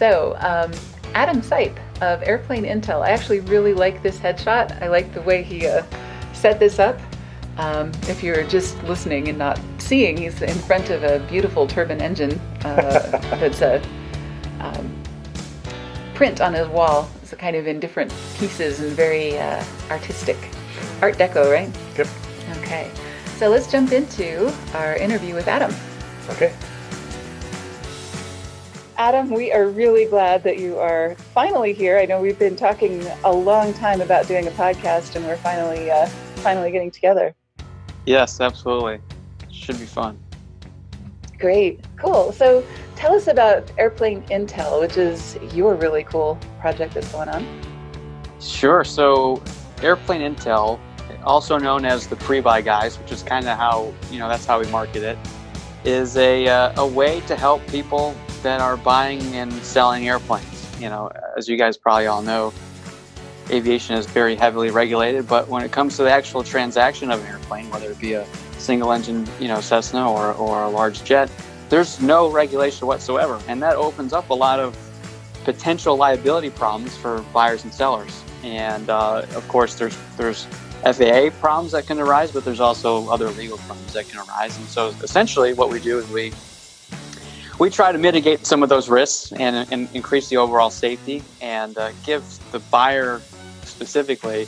So, Adam Sipe of Airplane Intel. I actually really like this headshot. I like the way he set this up. If you're just listening and not seeing, he's in front of a beautiful turbine engine that's a print on his wall. It's kind of in different pieces and very artistic. Art Deco, right? Yep. Okay. So let's jump into our interview with Adam. Okay. Adam, we are really glad that you are finally here. I know we've been talking a long time about doing a podcast, and we're finally getting together. Yes, absolutely. Should be fun. Great. Cool. So tell us about Airplane Intel, which is your really cool project that's going on. Sure. So Airplane Intel, also known as the Prebuy Guys, which is kind of how, that's how we market it, is a way to help people that are buying and selling airplanes. As you guys probably all know, aviation is very heavily regulated, but when it comes to the actual transaction of an airplane, whether it be a single engine, Cessna or a large jet, there's no regulation whatsoever. And that opens up a lot of potential liability problems for buyers and sellers. And of course, there's FAA problems that can arise, but there's also other legal problems that can arise. And so essentially what we do is we try to mitigate some of those risks and increase the overall safety and give the buyer specifically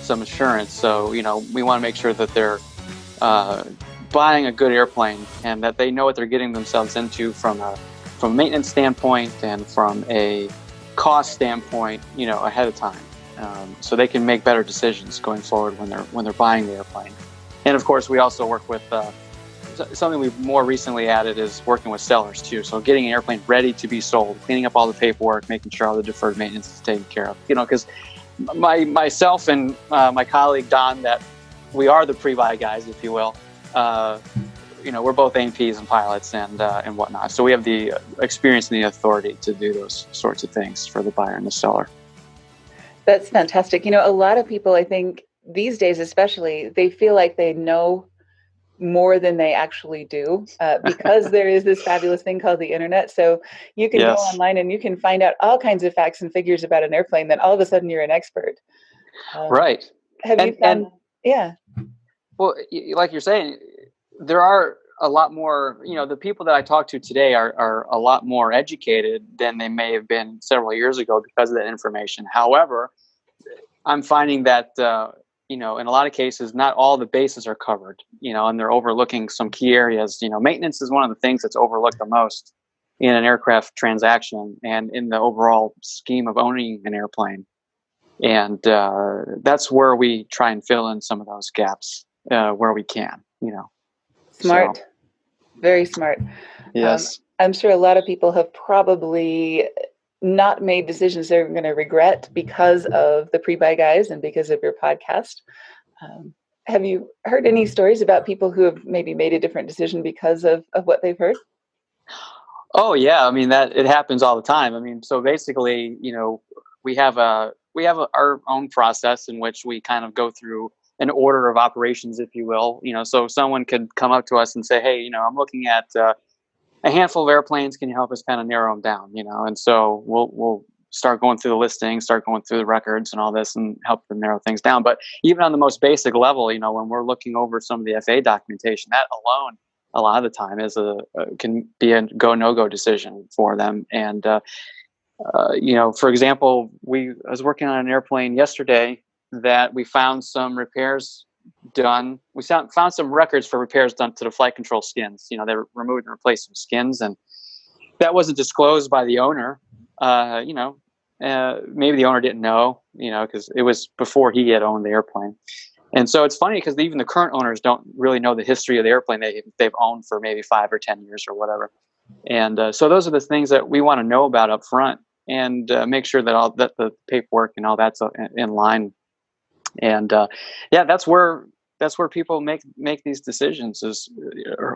some assurance. So, we want to make sure that they're buying a good airplane and that they know what they're getting themselves into from a maintenance standpoint and from a cost standpoint, ahead of time. So they can make better decisions going forward when they're buying the airplane. And of course, we also work with something we've more recently added is working with sellers too. So getting an airplane ready to be sold, cleaning up all the paperwork, making sure all the deferred maintenance is taken care of. Because myself and my colleague Don, that we are the Prebuy Guys, if you will. We're both A&Ps and pilots and whatnot. So we have the experience and the authority to do those sorts of things for the buyer and the seller. That's fantastic. A lot of people, I think these days especially, they feel like they know more than they actually do because there is this fabulous thing called the internet. So you can go online and you can find out all kinds of facts and figures about an airplane. Then all of a sudden you're an expert. Right. Have you found? Yeah. Well, like you're saying, there are a lot more, the people that I talk to today are a lot more educated than they may have been several years ago because of that information. However, I'm finding that, in a lot of cases, not all the bases are covered, and they're overlooking some key areas. Maintenance is one of the things that's overlooked the most in an aircraft transaction and in the overall scheme of owning an airplane. And that's where we try and fill in some of those gaps where we can, Smart. So, very smart. Yes. I'm sure a lot of people have probably not made decisions they're going to regret because of the Prebuy Guys and because of your podcast. Have you heard any stories about people who have maybe made a different decision because of what they've heard? Oh yeah. That it happens all the time. So basically, we have our own process in which we kind of go through an order of operations, if you will. So someone could come up to us and say, hey, I'm looking at a handful of airplanes. Can you help us kind of narrow them down? And so we'll start going through the listings, start going through the records and all this and help them narrow things down. But even on the most basic level, when we're looking over some of the FAA documentation, that alone, a lot of the time can be a go, no-go decision for them. And, for example, I was working on an airplane yesterday that we found some repairs done. We found some records for repairs done to the flight control skins. They removed and replaced some skins, and that wasn't disclosed by the owner. Maybe the owner didn't know, because it was before he had owned the airplane. And so it's funny because even the current owners don't really know the history of the airplane they've owned for maybe 5 or 10 years or whatever. And so those are the things that we want to know about up front and make sure that that the paperwork and all that's in line. And that's where people make these decisions is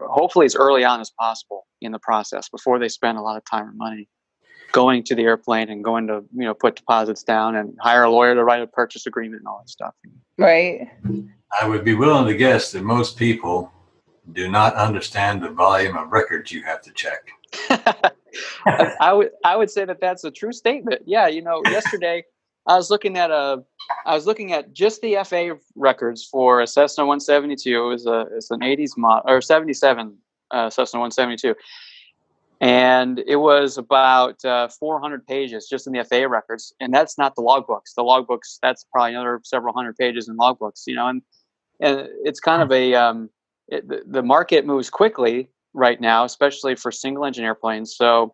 hopefully as early on as possible in the process before they spend a lot of time or money going to the airplane and going to put deposits down and hire a lawyer to write a purchase agreement and all that stuff. Right. I would be willing to guess that most people do not understand the volume of records you have to check. I would say that that's a true statement. Yeah, yesterday I was looking at just the FA records for a Cessna 172. It's an 80s model or 77 Cessna 172, and it was about 400 pages just in the FA records, and that's not the logbooks. The logbooks, that's probably another several hundred pages in logbooks. And it's kind of the market moves quickly right now, especially for single engine airplanes. So,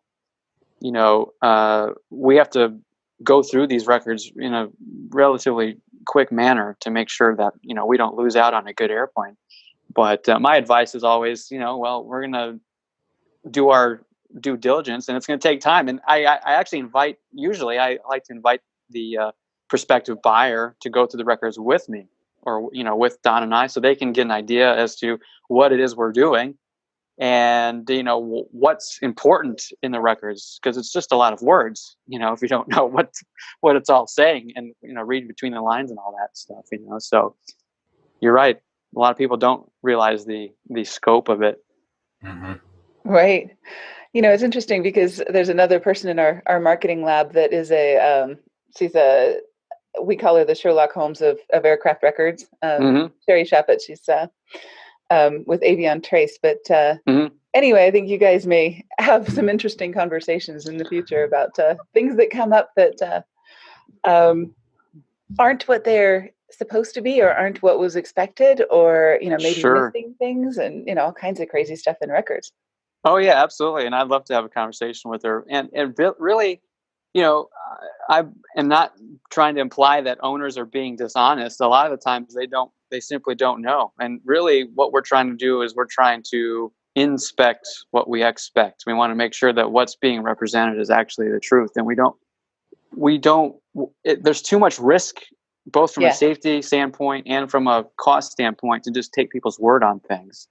we have to go through these records in a relatively quick manner to make sure that, we don't lose out on a good airplane. But my advice is always, well, we're going to do our due diligence, and it's going to take time. And I actually usually I like to invite the prospective buyer to go through the records with me, or, with Don and I, so they can get an idea as to what it is we're doing and, what's important in the records, because it's just a lot of words, if you don't know what it's all saying, and, read between the lines and all that stuff, so you're right. A lot of people don't realize the scope of it. Mm-hmm. Right. It's interesting because there's another person in our marketing lab that is we call her the Sherlock Holmes of aircraft records. Sherry Shappett, she's with Avion Trace. But anyway, I think you guys may have some interesting conversations in the future about things that come up that aren't what they're supposed to be, or aren't what was expected, or maybe missing things, and all kinds of crazy stuff in records. Oh yeah, absolutely. And I'd love to have a conversation with her. And really, I am not trying to imply that owners are being dishonest. A lot of the times they simply don't know. And really what we're trying to do is we're trying to inspect what we expect. We want to make sure that what's being represented is actually the truth. And there's too much risk, both from a safety standpoint and from a cost standpoint, to just take people's word on things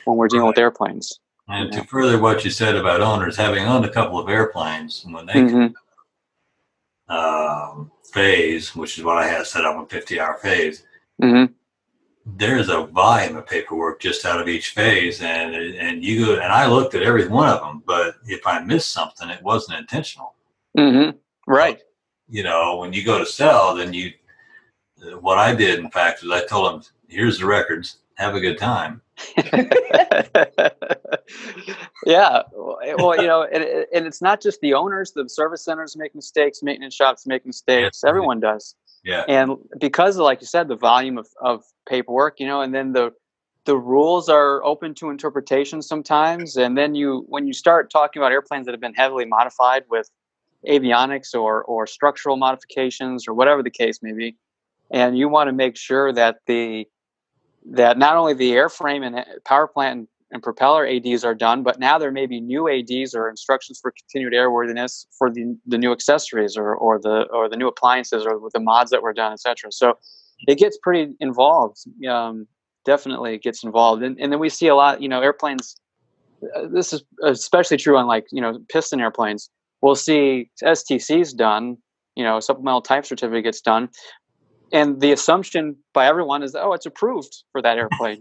when we're dealing with airplanes. And to further what you said about owners, having owned a couple of airplanes, when they phase, which is what I had set up on 50-hour phase, there's a volume of paperwork just out of each phase, and you go, and I looked at every one of them, but if I missed something, it wasn't intentional. Right. When you go to sell, then what I did, in fact, was I told them, here's the records, have a good time. Yeah. Well, and it's not just the owners. The service centers make mistakes, maintenance shops make mistakes. Yes, everyone does. Yeah. And because, like you said, the volume of paperwork, and then the rules are open to interpretation sometimes. And then when you start talking about airplanes that have been heavily modified with avionics or structural modifications or whatever the case may be, and you want to make sure that not only the airframe and power plant and propeller ADs are done, but now there may be new ADs or instructions for continued airworthiness for the new accessories or the new appliances or with the mods that were done, etc. So it gets pretty involved. Definitely gets involved, and then we see a lot. Airplanes. This is especially true on piston airplanes. We'll see STCs done. Supplemental type certificates done. And the assumption by everyone is, it's approved for that airplane.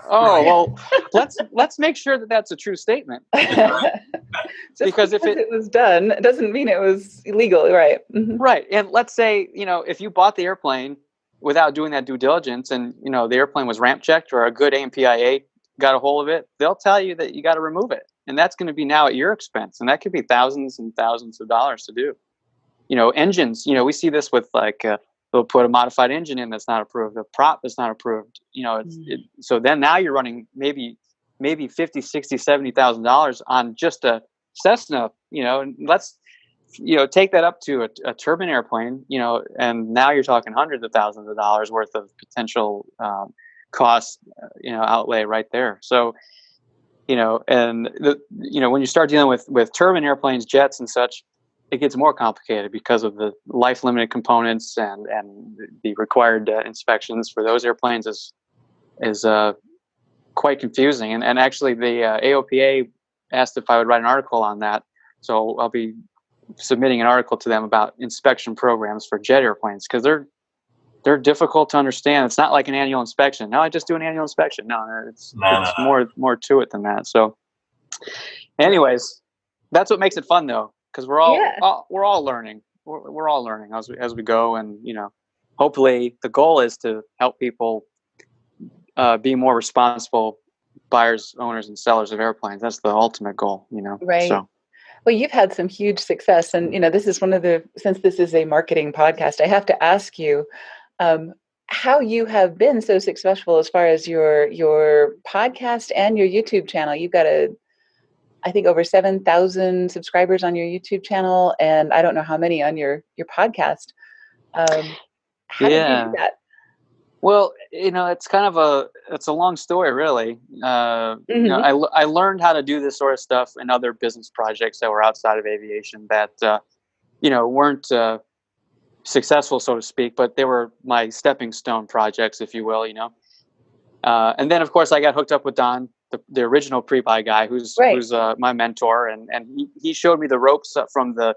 Well, let's make sure that that's a true statement. Because if it was done, it doesn't mean it was illegal, right? Right. And let's say, if you bought the airplane without doing that due diligence, and the airplane was ramp checked, or a good AMPIA got a hold of it, they'll tell you that you got to remove it, and that's going to be now at your expense, and that could be thousands and thousands of dollars to do. Engines. We see this with they'll put a modified engine in that's not approved, a prop that's not approved. So then now you're running maybe $50,000, $60,000, $70,000 on just a Cessna. And let's take that up to a turbine airplane. And now you're talking hundreds of thousands of dollars worth of potential cost outlay right there. So and when you start dealing with turbine airplanes, jets, and such, it gets more complicated because of the life limited components and the required inspections for those airplanes is quite confusing. And actually the AOPA asked if I would write an article on that. So I'll be submitting an article to them about inspection programs for jet airplanes, because they're difficult to understand. It's not like an annual inspection. No, I just do an annual inspection. No, it's more to it than that. So anyways, That's what makes it fun, though, because we're Yeah. all learning. We're all learning as we go, and hopefully the goal is to help people be more responsible buyers, owners, and sellers of airplanes. That's the ultimate goal, Right. So, Well, you've had some huge success, and this is since this is a marketing podcast, I have to ask you how you have been so successful as far as your podcast and your YouTube channel. You've got I think over 7,000 subscribers on your YouTube channel, and I don't know how many on your podcast. How did you do that? Well, it's kind of it's a long story, really. Mm-hmm. I learned how to do this sort of stuff in other business projects that were outside of aviation that, weren't successful, so to speak, but they were my stepping stone projects, if you will, and then of course I got hooked up with Don, the original Prebuy guy, who's my mentor, and he showed me the ropes from the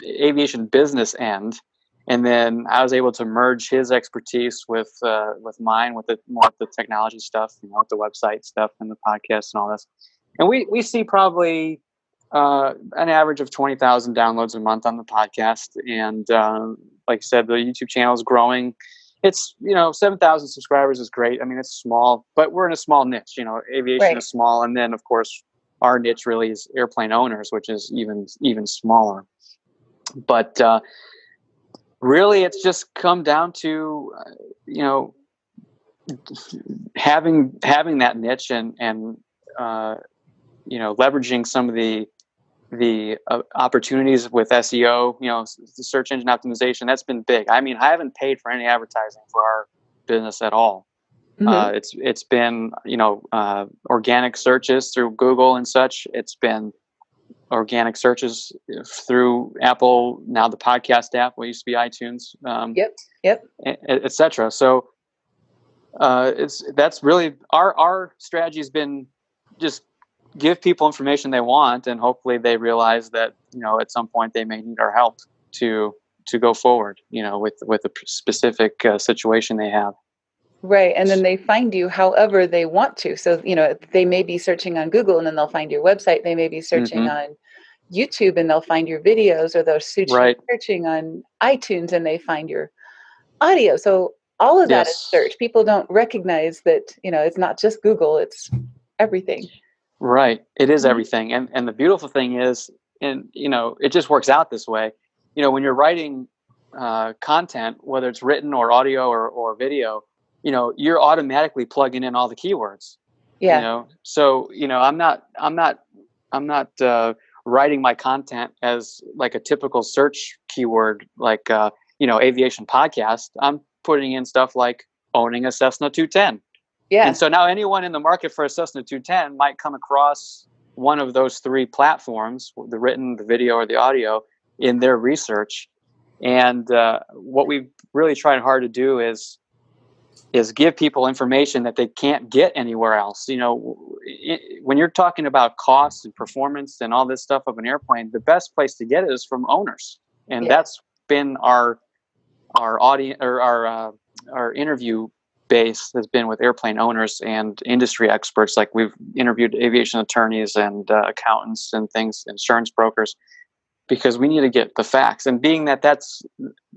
aviation business end. And then I was able to merge his expertise with mine, with the technology stuff, with the website stuff and the podcast and all this. And we see probably an average of 20,000 downloads a month on the podcast. And like I said, the YouTube channel is growing. It's 7,000 subscribers is great. I mean, it's small, but we're in a small niche. Aviation is small, and then of course our niche really is airplane owners, which is even smaller. But really, it's just come down to, having that niche and leveraging some of the opportunities with SEO, the search engine optimization. That's been big. I mean, I haven't paid for any advertising for our business at all. Mm-hmm. It's been, organic searches through Google and such. It's been organic searches through Apple, now the podcast app, what used to be iTunes, et cetera. So that's really our strategy has been just give people information they want, and hopefully they realize that at some point they may need our help to go forward, with a specific situation they have. Right. And then they find you however they want to. So, they may be searching on Google and then they'll find your website. They may be searching on YouTube and they'll find your videos, or they're searching on iTunes and they find your audio. So all of that is search. People don't recognize that, it's not just Google, it's everything. Right. It is everything. And the beautiful thing is, it just works out this way. When you're writing content, whether it's written or audio or video, you're automatically plugging in all the keywords. Yeah. So, I'm not writing my content as like a typical search keyword, like, aviation podcast. I'm putting in stuff like owning a Cessna 210. Yeah. And so now anyone in the market for a Cessna 210 might come across one of those three platforms, the written, the video, or the audio, in their research. And what we've really tried hard to do is give people information that they can't get anywhere else. When you're talking about costs and performance and all this stuff of an airplane, the best place to get it is from owners. And that's been our audience, or our interview base has been with airplane owners and industry experts. Like, we've interviewed aviation attorneys and accountants and things, insurance brokers, because we need to get the facts. And being that that's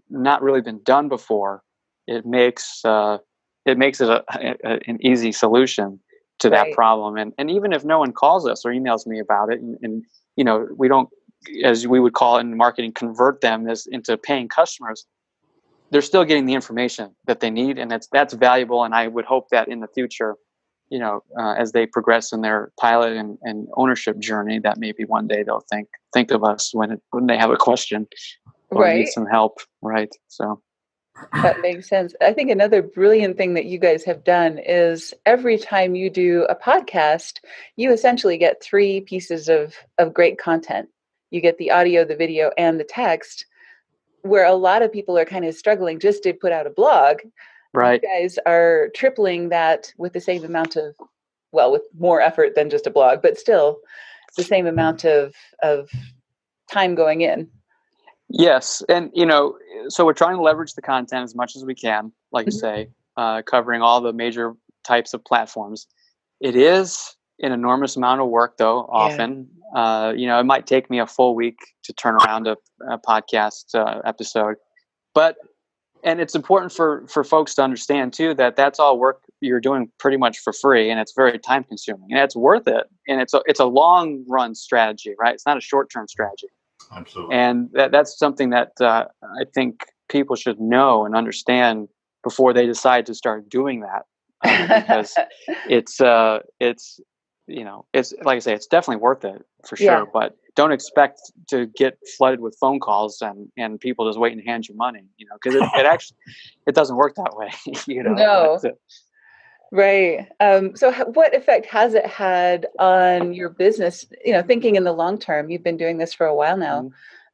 not really been done before, it makes it an easy solution to that problem. And even if no one calls us or emails me about it, and we don't, as we would call it in marketing, convert them into paying customers, they're still getting the information that they need, and that's valuable. And I would hope that in the future, as they progress in their pilot and ownership journey, that maybe one day they'll think of us when they have a question or need some help. Right. So that makes sense. I think another brilliant thing that you guys have done is every time you do a podcast, you essentially get three pieces of great content. You get the audio, the video, and the text, where a lot of people are kind of struggling just to put out a blog. Right. You guys are tripling that with the same amount of, with more effort than just a blog, but still the same amount of time going in. Yes. And, so we're trying to leverage the content as much as we can, like you say, covering all the major types of platforms. It is an enormous amount of work, though. Often, it might take me a full week to turn around a podcast episode, and it's important for folks to understand too that that's all work you're doing pretty much for free, and it's very time consuming, and it's worth it. And it's a long run strategy, right? It's not a short term strategy. Absolutely. And that's something that I think people should know and understand before they decide to start doing that, because it's like I say, it's definitely worth it for sure. Yeah. But don't expect to get flooded with phone calls and people just waiting to hand you money, because it actually it doesn't work that way. No. Right. So what effect has it had on your business? Thinking in the long term, you've been doing this for a while now.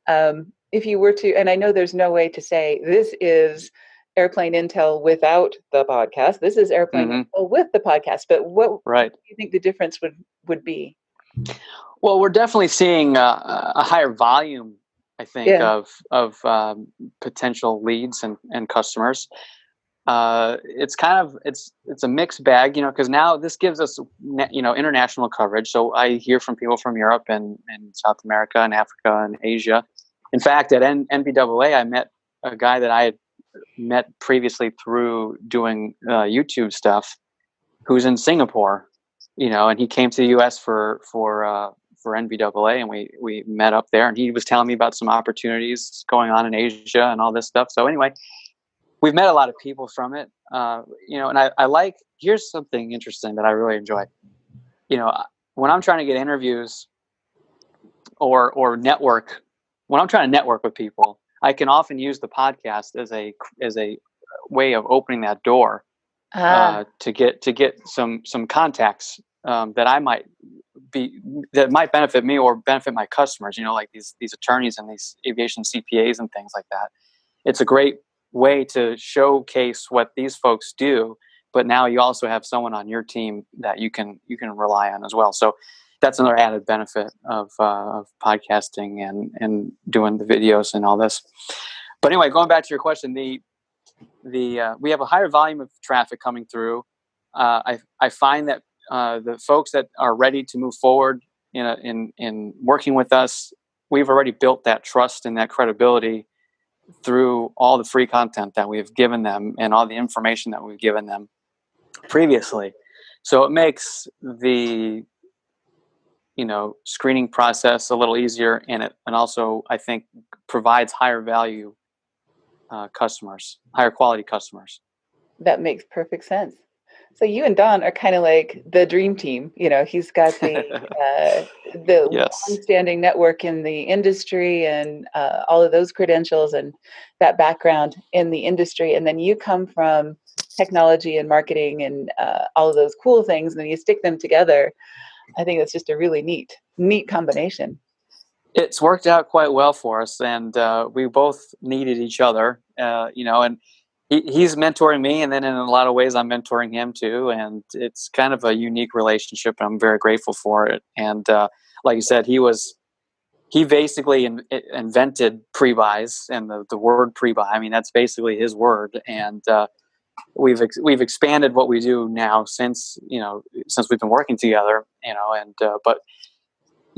Mm-hmm. If you were to, and I know there's no way to say this is Airplane Intel without the podcast, this is Airplane Intel with the podcast, but what do you think the difference would be? Well, we're definitely seeing a higher volume, I think, of potential leads and customers. It's a mixed bag, because now this gives us, international coverage. So I hear from people from Europe and South America and Africa and Asia. In fact, at NBAA, I met a guy that I had met previously through doing YouTube stuff, who's in Singapore, and he came to the U.S. for NBAA, and we met up there, and he was telling me about some opportunities going on in Asia and all this stuff. So anyway, we've met a lot of people from it, and I like. Here's something interesting that I really enjoy. When I'm trying to get interviews or network, when I'm trying to network with people, I can often use the podcast as a way of opening that door to get some contacts that might benefit me or benefit my customers. Like these attorneys and these aviation CPAs and things like that. It's a great way to showcase what these folks do, but now you also have someone on your team that you can rely on as well. So that's another added benefit of podcasting and doing the videos and all this. But anyway, going back to your question, we have a higher volume of traffic coming through. I find that the folks that are ready to move forward in working with us, we've already built that trust and that credibility through all the free content that we've given them and all the information that we've given them previously. So it makes the screening process a little easier, and also I think provides higher value customers, higher quality customers. That makes perfect sense. So you and Don are kind of like the dream team. He's got the long-standing network in the industry and all of those credentials and that background in the industry, and then you come from technology and marketing and all of those cool things, and then you stick them together. I think that's just a really neat combination. It's worked out quite well for us, and we both needed each other, and he's mentoring me, and then in a lot of ways I'm mentoring him too, and it's kind of a unique relationship, and I'm very grateful for it. And like you said, he basically invented prebuys and the word prebuy. I mean, that's basically his word, and we've expanded what we do now since we've been working together, but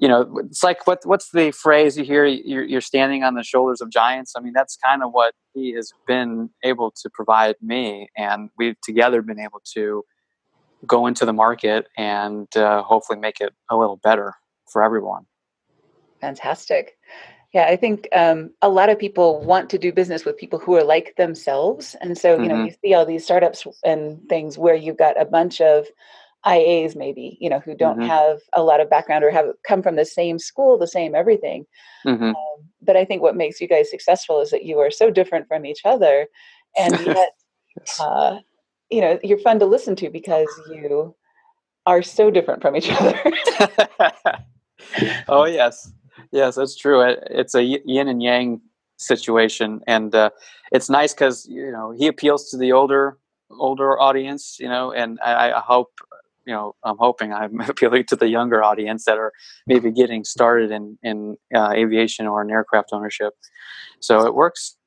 it's like what's the phrase you hear? You're standing on the shoulders of giants. I mean, that's kind of what he has been able to provide me, and we've together been able to go into the market and hopefully make it a little better for everyone. Fantastic. Yeah, I think a lot of people want to do business with people who are like themselves. And so, you see all these startups and things where you've got a bunch of IAs maybe, who don't have a lot of background or have come from the same school, the same everything. But I think what makes you guys successful is that you are so different from each other. And yet, you're fun to listen to because you are so different from each other. Oh, yes. Yes, that's true. It's a yin and yang situation, and it's nice because he appeals to the older audience, and I hope I'm hoping I'm appealing to the younger audience that are maybe getting started in aviation or in aircraft ownership. So it works.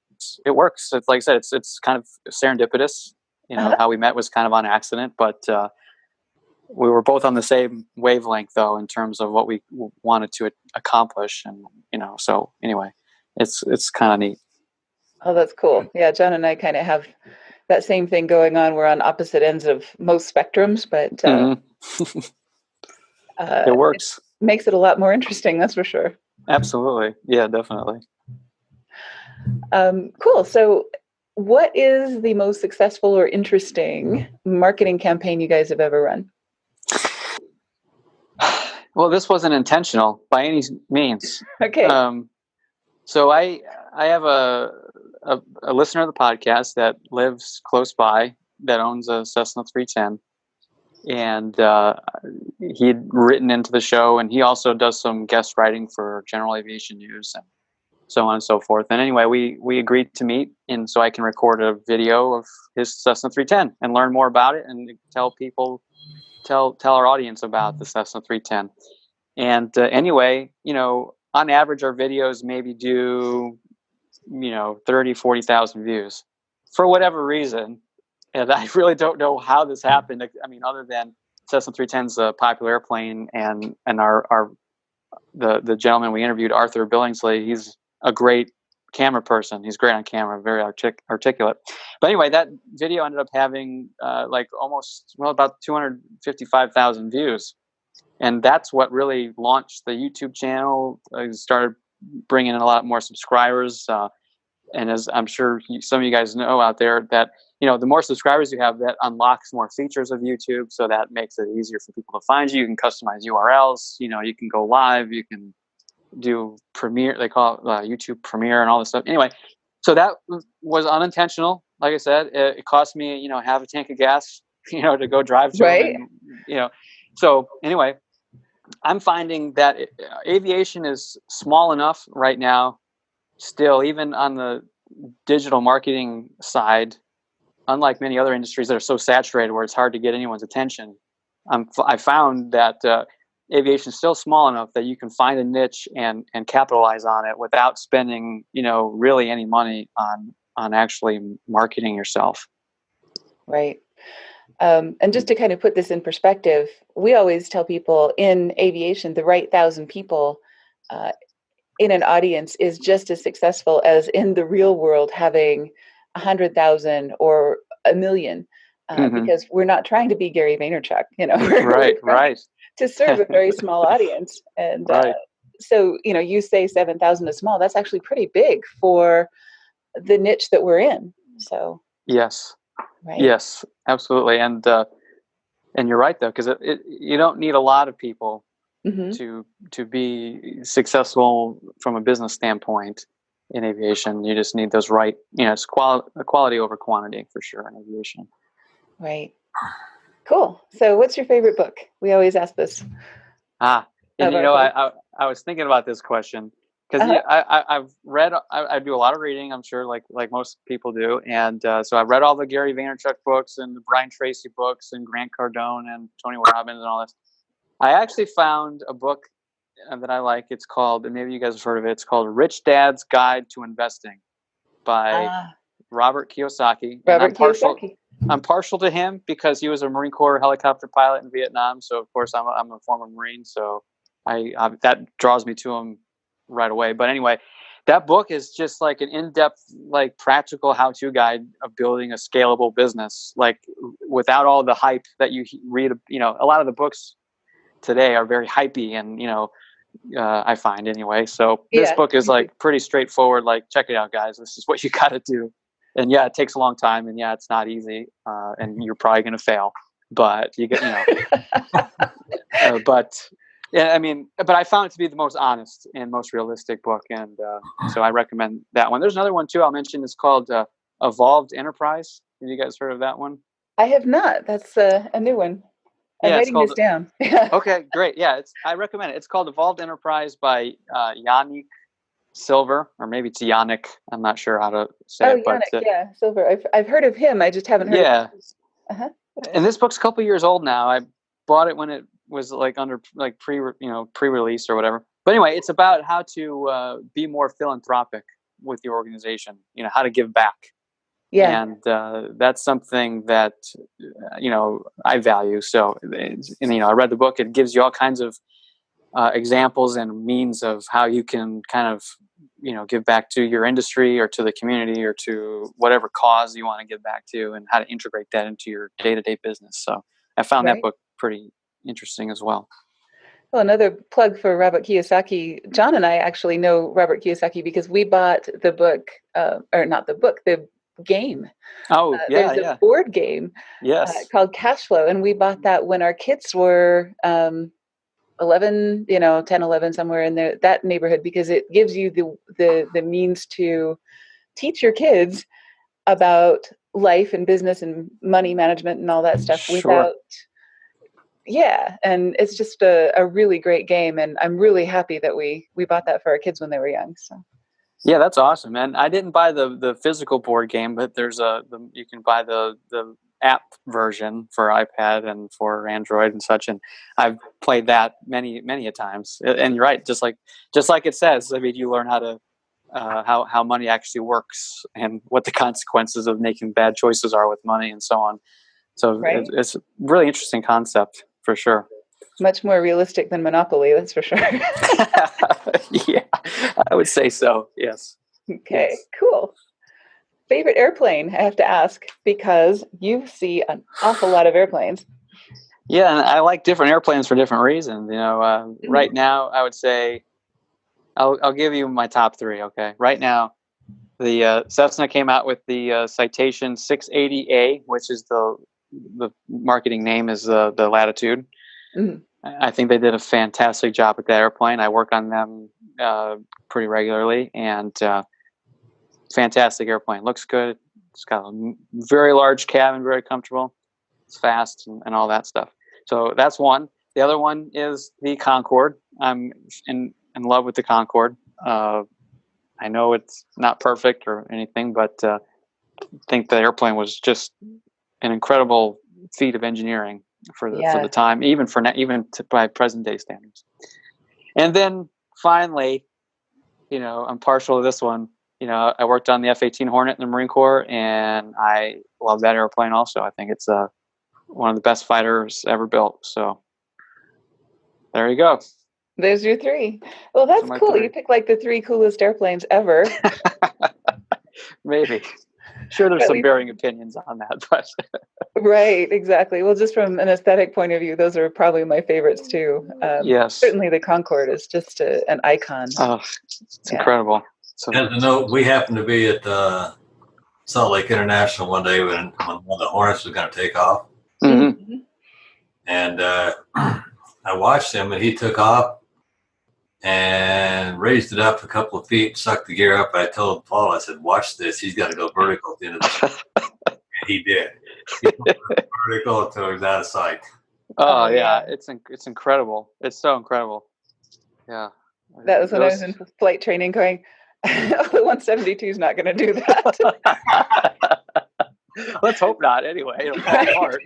It's like I said, it's kind of serendipitous. How we met was kind of on accident, but we were both on the same wavelength, though, in terms of what we wanted to accomplish, and so anyway, it's kind of neat. Oh, that's cool. Yeah, John and I kind of have that same thing going on. We're on opposite ends of most spectrums, but it works. It makes it a lot more interesting, that's for sure. Absolutely. Yeah, definitely. Cool. So what is the most successful or interesting marketing campaign you guys have ever run? Well, this wasn't intentional by any means. Okay. So I have a listener of the podcast that lives close by that owns a Cessna 310, and he'd written into the show, and he also does some guest writing for General Aviation News and so on and so forth. And anyway, we agreed to meet, and so I can record a video of his Cessna 310 and learn more about it and tell our audience about the Cessna 310. And anyway, on average, our videos maybe do 30,000-40,000 views for whatever reason. And I really don't know how this happened. I mean, other than Cessna 310's a popular airplane, and the gentleman we interviewed, Arthur Billingsley, he's a great camera person. He's great on camera, very articulate. But anyway, that video ended up having about 255,000 views. And that's what really launched the YouTube channel. I started bringing in a lot more subscribers. And as I'm sure some of you guys know out there, that the more subscribers you have, that unlocks more features of YouTube. So that makes it easier for people to find you. You can customize URLs. You can go live. You can do Premiere. They call it YouTube Premiere and all this stuff. Anyway, so that was unintentional. Like I said, it cost me half a tank of gas to go drive to right. Them and, so anyway, I'm finding that aviation is small enough right now, still, even on the digital marketing side, unlike many other industries that are so saturated where it's hard to get anyone's attention. I found that aviation is still small enough that you can find a niche and capitalize on it without spending, really any money on actually marketing yourself. Right. And just to kind of put this in perspective, we always tell people in aviation, the right 1,000 people in an audience is just as successful as in the real world having 100,000 or 1 million, because we're not trying to be Gary Vaynerchuk, Right. to serve a very small audience. And right. So, you say 7,000 is small. That's actually pretty big for the niche that we're in. So yes. Right. Yes, absolutely. And you're right, though, because you don't need a lot of people to be successful from a business standpoint in aviation. You just need those right, it's quality over quantity for sure in aviation. Right. Cool. So what's your favorite book? We always ask this. I was thinking about this question. Because I've read, I do a lot of reading, I'm sure, like most people do. And so I've read all the Gary Vaynerchuk books and the Brian Tracy books and Grant Cardone and Tony Robbins and all this. I actually found a book that I like. It's called, and maybe you guys have heard of it, it's called Rich Dad's Guide to Investing by Robert Kiyosaki. I'm partial to him because he was a Marine Corps helicopter pilot in Vietnam. So, of course, I'm a former Marine. So that draws me to him right away. But anyway, that book is just like an in-depth, like practical how-to guide of building a scalable business, like without all the hype that you read. A lot of the books today are very hypey, and I find anyway. So this book is like pretty straightforward. Like, check it out, guys. This is what you got to do. And yeah, it takes a long time, and yeah, it's not easy, and you're probably going to fail. But you get, but I found it to be the most honest and most realistic book, and so I recommend that one. There's another one too I'll mention. It's called Evolved Enterprise. Have you guys heard of that one? I have not. That's a new one. I'm writing this down. Okay, great. Yeah, I recommend it. It's called Evolved Enterprise by Yannick Silver, or maybe it's Yannick. I'm not sure how to say it. Yannick, but Silver. I've heard of him. I just haven't heard of him. And this book's a couple years old now. I bought it when it was like under like pre-release or whatever. But anyway, it's about how to be more philanthropic with your organization. How to give back. Yeah. And that's something that, I value. So, I read the book. It gives you all kinds of examples and means of how you can kind of, give back to your industry or to the community or to whatever cause you want to give back to, and how to integrate that into your day-to-day business. So I found that book pretty interesting as well. Well, another plug for Robert Kiyosaki. John and I actually know Robert Kiyosaki because we bought the book, or not the book, the game. Oh, There's a board game called Cash Flow, and we bought that when our kids were 11, 10, 11, somewhere in that neighborhood, because it gives you the means to teach your kids about life and business and money management and all that stuff without. Yeah, and it's just a really great game, and I'm really happy that we bought that for our kids when they were young. So. Yeah, that's awesome. And I didn't buy the physical board game, but there's you can buy the app version for iPad and for Android and such. And I've played that many a times. And you're right, just like it says. I mean, you learn how to how money actually works and what the consequences of making bad choices are with money and so on. So it's a really interesting concept for sure. Much more realistic than Monopoly, that's for sure. Yeah, I would say so. Yes. Okay, yes. Cool. Favorite airplane, I have to ask, because you see an awful lot of airplanes. Yeah, and I like different airplanes for different reasons. Right now, I would say I'll give you my top three. Okay, right now, the Cessna came out with the Citation 680A, which is the marketing name is the Latitude. Mm-hmm. I think they did a fantastic job with that airplane. I work on them pretty regularly, and fantastic airplane. Looks good. It's got a very large cabin, very comfortable. It's fast and all that stuff. So that's one. The other one is the Concorde. I'm in love with the Concorde. I know it's not perfect or anything, but I think the airplane was just an incredible feat of engineering for the time, even by present day standards. And then finally, I'm partial to this one. I worked on the F-18 Hornet in the Marine Corps, and I love that airplane also. I think it's one of the best fighters ever built. So there you go. There's your three. Well, that's cool. Three. You picked like the three coolest airplanes ever. Maybe. Sure, there's some varying opinions on that, but right, exactly. Well, just from an aesthetic point of view, those are probably my favorites too. Yes, certainly the Concorde is just an icon. Oh, it's incredible. So, as a note, we happened to be at Salt Lake International one day when one of the Hornets was going to take off, and I watched him, and he took off and raised it up a couple of feet, sucked the gear up. I told Paul, I said, watch this. He's got to go vertical at the end of the shot. And he did. He went vertical until he was out of sight. Oh, yeah. It's incredible. It's so incredible. Yeah. That was when I was in flight training going, the 172 is not going to do that. Let's hope not anyway. It'll fall apart.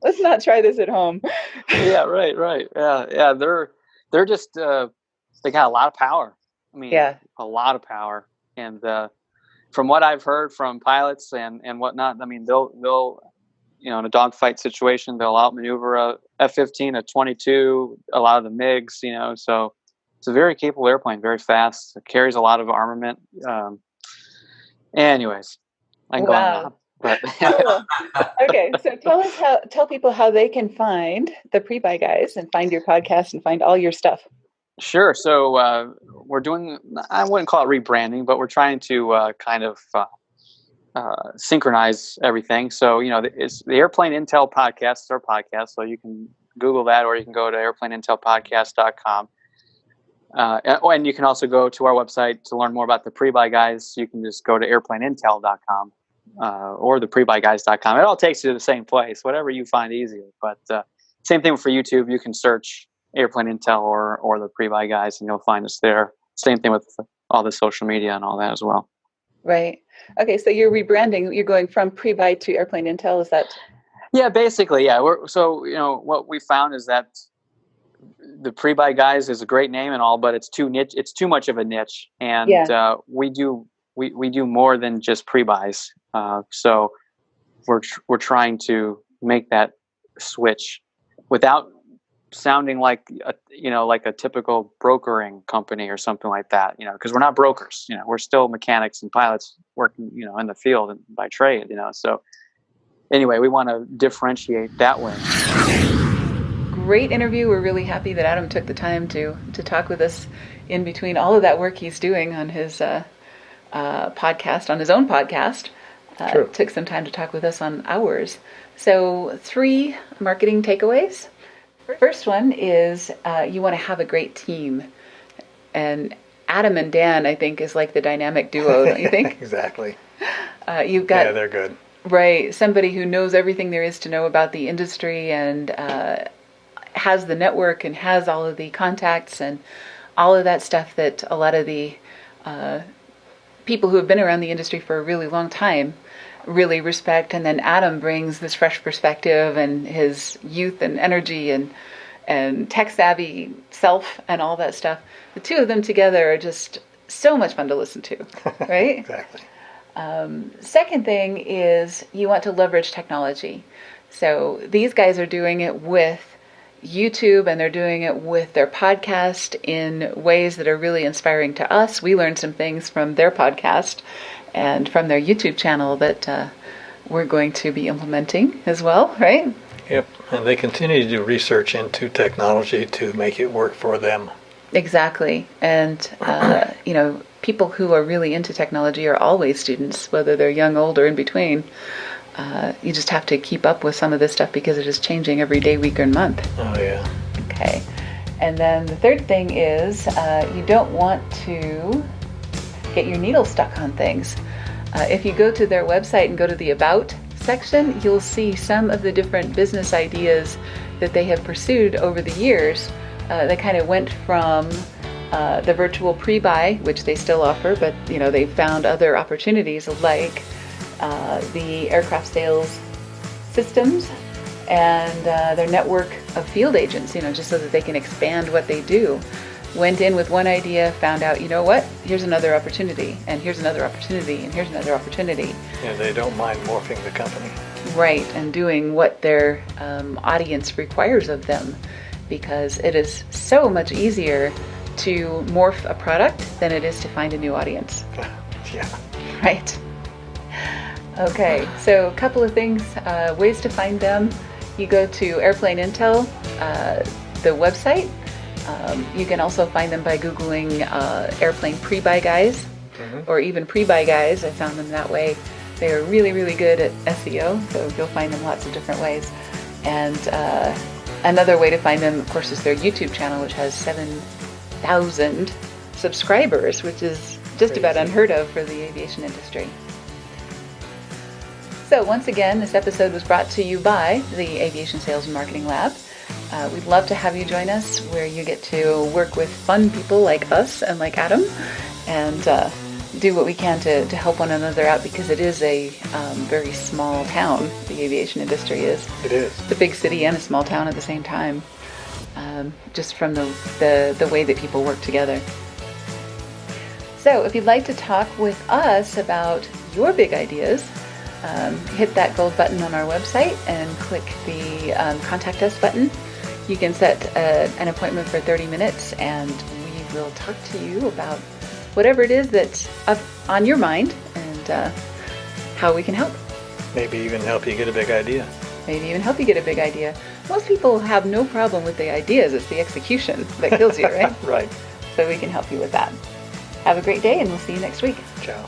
Let's not try this at home. Yeah, right. Yeah. They're just they got a lot of power. I mean, a lot of power. And from what I've heard from pilots and whatnot, I mean, they'll in a dogfight situation, they'll outmaneuver a F-15, a 22, a lot of the MiGs. So it's a very capable airplane, very fast. It carries a lot of armament. Anyways, I can go on. But cool. Okay, so tell people how they can find the Prebuy Guys and find your podcast and find all your stuff. Sure. So we're doing, I wouldn't call it rebranding, but we're trying to kind of synchronize everything. So, it's the Airplane Intel Podcast. It's our podcast. So you can Google that, or you can go to airplaneintelpodcast.com. And you can also go to our website to learn more about the Prebuy Guys. You can just go to airplaneintel.com. Or the PrebuyGuys.com. It all takes you to the same place, whatever you find easier. But same thing for YouTube. You can search Airplane Intel or the Prebuy Guys, and you'll find us there. Same thing with all the social media and all that as well. Right. Okay, so you're rebranding. You're going from Prebuy to Airplane Intel. Is that? Yeah, basically, yeah. What we found is that the Prebuy Guys is a great name and all, but it's too niche. It's too much of a niche, and we do we do more than just pre-buys. So we're trying to make that switch without sounding like a typical brokering company or something like that, because we're not brokers. We're still mechanics and pilots working, in the field and by trade. So anyway, we want to differentiate that way. Great interview. We're really happy that Adam took the time to talk with us in between all of that work he's doing on his podcast, on his own podcast. Sure. Took some time to talk with us on ours. So 3 marketing takeaways. First one is you want to have a great team. And Adam and Dan, I think, is like the dynamic duo, don't you think? Exactly. You've got, yeah, they're good. Right, somebody who knows everything there is to know about the industry and has the network and has all of the contacts and all of that stuff that a lot of the people who have been around the industry for a really long time really respect. And then Adam brings this fresh perspective and his youth and energy and tech savvy self and all that stuff. The two of them together are just so much fun to listen to, right? Exactly. Second thing is you want to leverage technology. So these guys are doing it with YouTube and they're doing it with their podcast in ways that are really inspiring to us. We learned some things from their podcast and from their YouTube channel that we're going to be implementing as well, right? Yep, and they continue to do research into technology to make it work for them. Exactly. And, people who are really into technology are always students, whether they're young, old, or in between. You just have to keep up with some of this stuff because it is changing every day, week, or month. Oh, yeah. Okay. And then the third thing is you don't want to get your needle stuck on things. If you go to their website and go to the About section, you'll see some of the different business ideas that they have pursued over the years. They kind of went from the virtual pre-buy, which they still offer, but they found other opportunities like the aircraft sales systems and their network of field agents, just so that they can expand what they do. Went in with one idea, found out, here's another opportunity, and here's another opportunity, and here's another opportunity. Yeah, they don't mind morphing the company. Right, and doing what their audience requires of them, because it is so much easier to morph a product than it is to find a new audience. Yeah. Right. Okay, so a couple of things, ways to find them. You go to Airplane Intel, the website. You can also find them by Googling Airplane Prebuy Guys, or even Prebuy Guys. I found them that way. They are really, really good at SEO, so you'll find them lots of different ways. And another way to find them, of course, is their YouTube channel, which has 7,000 subscribers, which is just about unheard of for the aviation industry. So once again, this episode was brought to you by the Aviation Sales and Marketing Lab. We'd love to have you join us, where you get to work with fun people like us and like Adam, and do what we can to help one another out, because it is a very small town. The aviation industry is. It is. It's a big city and a small town at the same time, just from the way that people work together. So if you'd like to talk with us about your big ideas, hit that gold button on our website and click the Contact Us button. You can set an appointment for 30 minutes and we will talk to you about whatever it is that's up on your mind and how we can help. Maybe even help you get a big idea. Maybe even help you get a big idea. Most people have no problem with the ideas. It's the execution that kills you, right? Right. So we can help you with that. Have a great day and we'll see you next week. Ciao.